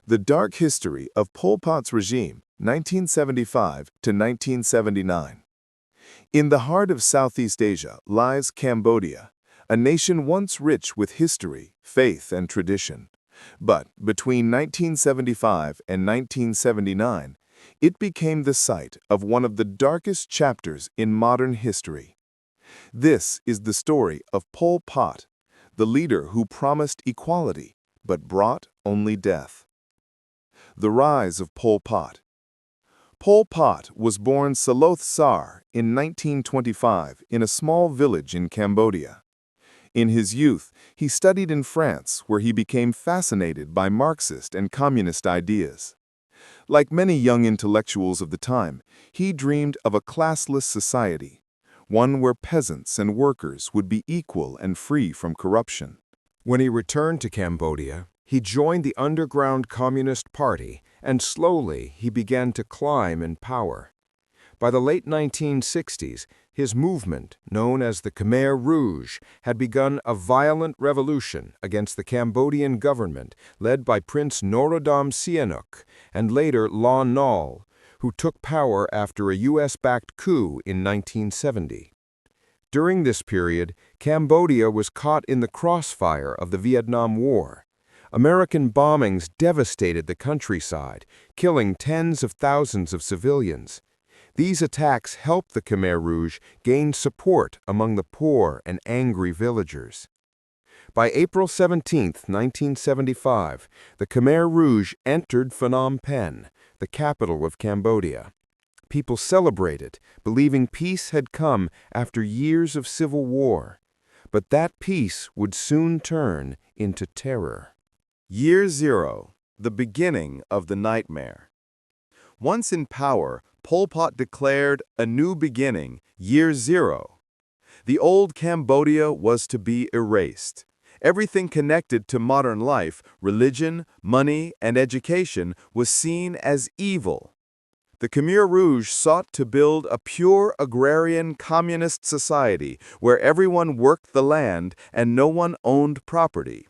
The Dark History of Pol Pot's Regime, 1975 to 1979. In the heart of Southeast Asia lies Cambodia, a nation once rich with history, faith, and tradition. But between 1975 and 1979, it became the site of one of the darkest chapters in modern history. This is the story of Pol Pot, the leader who promised equality but brought only death. The rise of Pol Pot. Pol Pot was born Saloth Sar in 1925 in a small village in Cambodia. In his youth, he studied in France, where he became fascinated by Marxist and communist ideas. Like many young intellectuals of the time, he dreamed of a classless society, one where peasants and workers would be equal and free from corruption. When he returned to Cambodia, he joined the underground Communist Party, and slowly he began to climb in power. By the late 1960s, his movement, known as the Khmer Rouge, had begun a violent revolution against the Cambodian government led by Prince Norodom Sihanouk and later Lon Nol, who took power after a US-backed coup in 1970. During this period, Cambodia was caught in the crossfire of the Vietnam War. American bombings devastated the countryside, killing tens of thousands of civilians. These attacks helped the Khmer Rouge gain support among the poor and angry villagers. By April 17, 1975, the Khmer Rouge entered Phnom Penh, the capital of Cambodia. People celebrated, believing peace had come after years of civil war. But that peace would soon turn into terror. Year Zero, the beginning of the nightmare. Once in power, Pol Pot declared a new beginning, Year Zero. The old Cambodia was to be erased. Everything connected to modern life, religion, money, and education was seen as evil. The Khmer Rouge sought to build a pure agrarian communist society where everyone worked the land and no one owned property.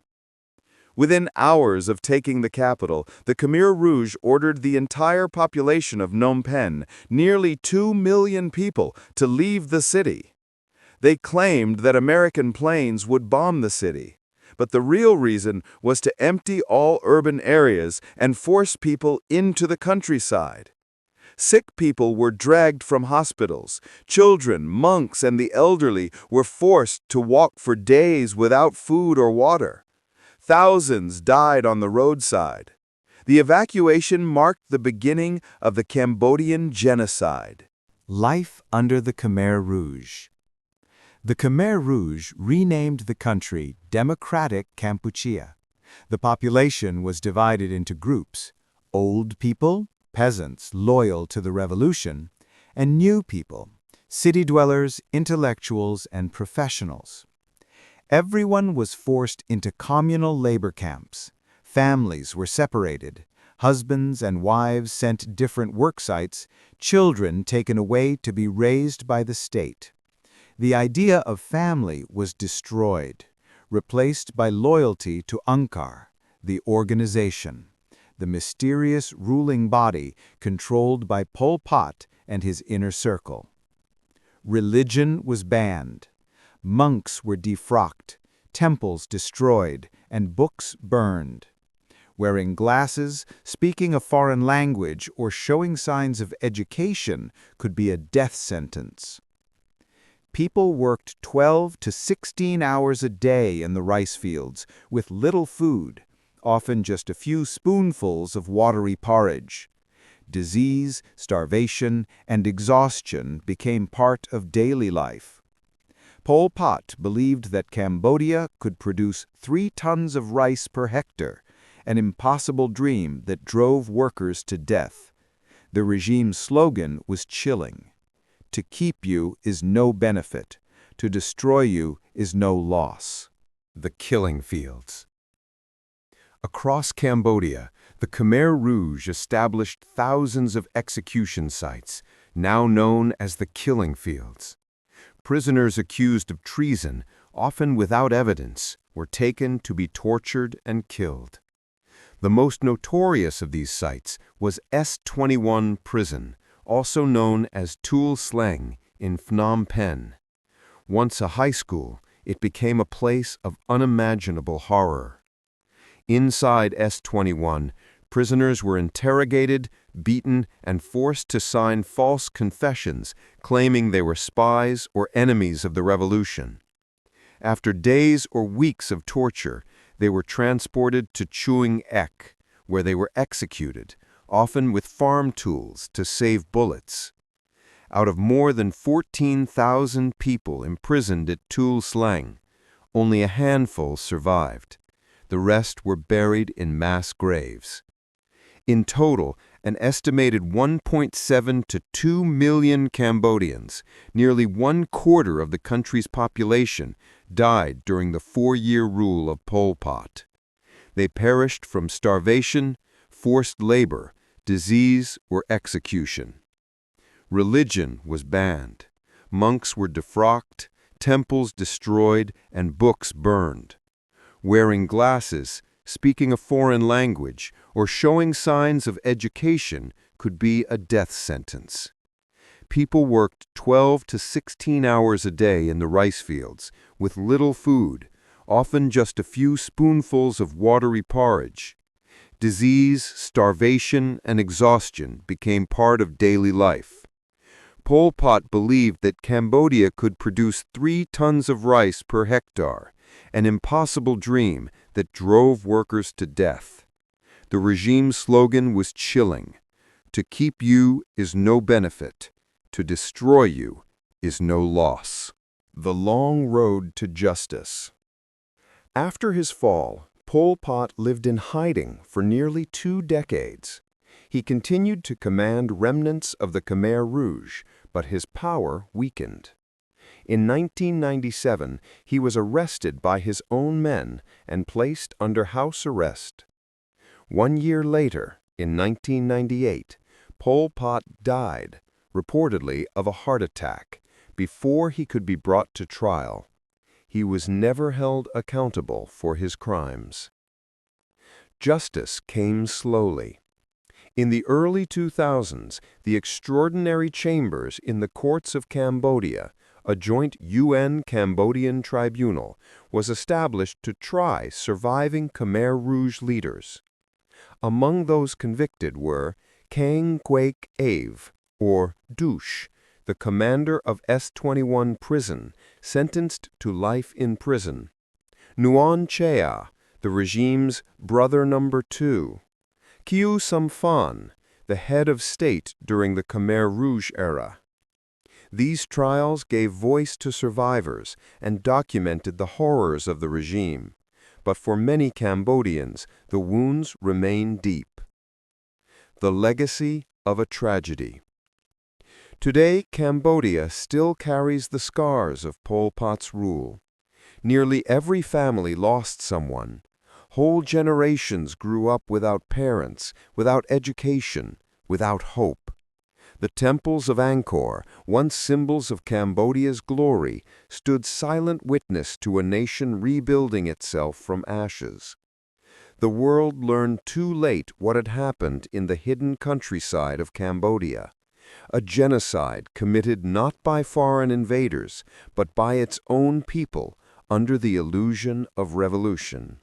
Within hours of taking the capital, the Khmer Rouge ordered the entire population of Phnom Penh, nearly 2 million people, to leave the city. They claimed that American planes would bomb the city, but the real reason was to empty all urban areas and force people into the countryside. Sick people were dragged from hospitals. Children, monks, and the elderly were forced to walk for days without food or water. Thousands died on the roadside. The evacuation marked the beginning of the Cambodian genocide. Life under the Khmer Rouge. The Khmer Rouge renamed the country Democratic Kampuchea. The population was divided into groups: old people, peasants loyal to the revolution, and new people, city dwellers, intellectuals, and professionals. Everyone was forced into communal labor camps. Families were separated, husbands and wives sent different work sites, children taken away to be raised by the state. The idea of family was destroyed, replaced by loyalty to Angkar, the organization, the mysterious ruling body controlled by Pol Pot and his inner circle. Religion was banned. Monks were defrocked, temples destroyed, and books burned. Wearing glasses, speaking a foreign language, or showing signs of education could be a death sentence. People worked 12 to 16 hours a day in the rice fields with little food, often just a few spoonfuls of watery porridge. Disease, starvation, and exhaustion became part of daily life. Pol Pot believed that Cambodia could produce 3 tons of rice per hectare, an impossible dream that drove workers to death. The regime's slogan was chilling: "To keep you is no benefit. To destroy you is no loss." The killing fields. Across Cambodia, the Khmer Rouge established thousands of execution sites, now known as the killing fields. Prisoners accused of treason, often without evidence, were taken to be tortured and killed. The most notorious of these sites was S21 Prison, also known as Tul Sleng, in Phnom Penh. Once a high school, it became a place of unimaginable horror. Inside S21, prisoners were interrogated, beaten, and forced to sign false confessions, claiming they were spies or enemies of the revolution. After days or weeks of torture, they were transported to Chuang Ek, where they were executed, often with farm tools to save bullets. Out of more than 14,000 people imprisoned at Tul Sleng, only a handful survived. The rest were buried in mass graves. In total, an estimated 1.7 to 2 million Cambodians, nearly 1/4 of the country's population, died during the 4-year rule of Pol Pot. They perished from starvation, forced labor, disease, or execution. Religion was banned. Monks were defrocked, temples destroyed, and books burned. Wearing glasses, speaking a foreign language, or showing signs of education could be a death sentence. People worked 12 to 16 hours a day in the rice fields, with little food, often just a few spoonfuls of watery porridge. Disease, starvation, and exhaustion became part of daily life. Pol Pot believed that Cambodia could produce 3 tons of rice per hectare, an impossible dream that drove workers to death. The regime's slogan was chilling: "To keep you is no benefit. To destroy you is no loss." The long road to justice. After his fall, Pol Pot lived in hiding for nearly 2 decades. He continued to command remnants of the Khmer Rouge, but his power weakened. In 1997, he was arrested by his own men and placed under house arrest. 1 year later, in 1998, Pol Pot died, reportedly of a heart attack, before he could be brought to trial. He was never held accountable for his crimes. Justice came slowly. In the early 2000s, the Extraordinary Chambers in the Courts of Cambodia, a joint UN-Cambodian tribunal, was established to try surviving Khmer Rouge leaders. Among those convicted were Kang Quake Ave, or Douche, the commander of S21 prison, sentenced to life in prison; Nuon Chea, the regime's brother number 2; Khieu Samphan, the head of state during the Khmer Rouge era. These trials gave voice to survivors and documented the horrors of the regime, but for many Cambodians, the wounds remain deep. The legacy of a tragedy. Today, Cambodia still carries the scars of Pol Pot's rule. Nearly every family lost someone. Whole generations grew up without parents, without education, without hope. The temples of Angkor, once symbols of Cambodia's glory, stood silent witness to a nation rebuilding itself from ashes. The world learned too late what had happened in the hidden countryside of Cambodia, a genocide committed not by foreign invaders, but by its own people under the illusion of revolution.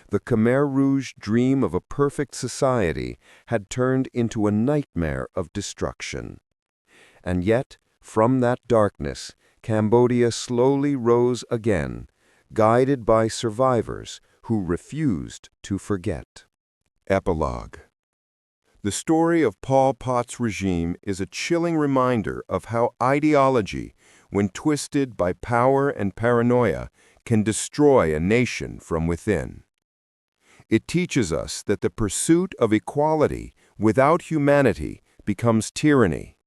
The Khmer Rouge dream of a perfect society had turned into a nightmare of destruction. And yet, from that darkness, Cambodia slowly rose again, guided by survivors who refused to forget. Epilogue. The story of Pol Pot's regime is a chilling reminder of how ideology, when twisted by power and paranoia, can destroy a nation from within. It teaches us that the pursuit of equality without humanity becomes tyranny,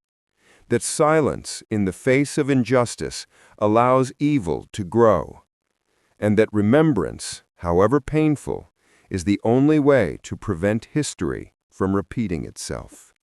that silence in the face of injustice allows evil to grow, and that remembrance, however painful, is the only way to prevent history from repeating itself.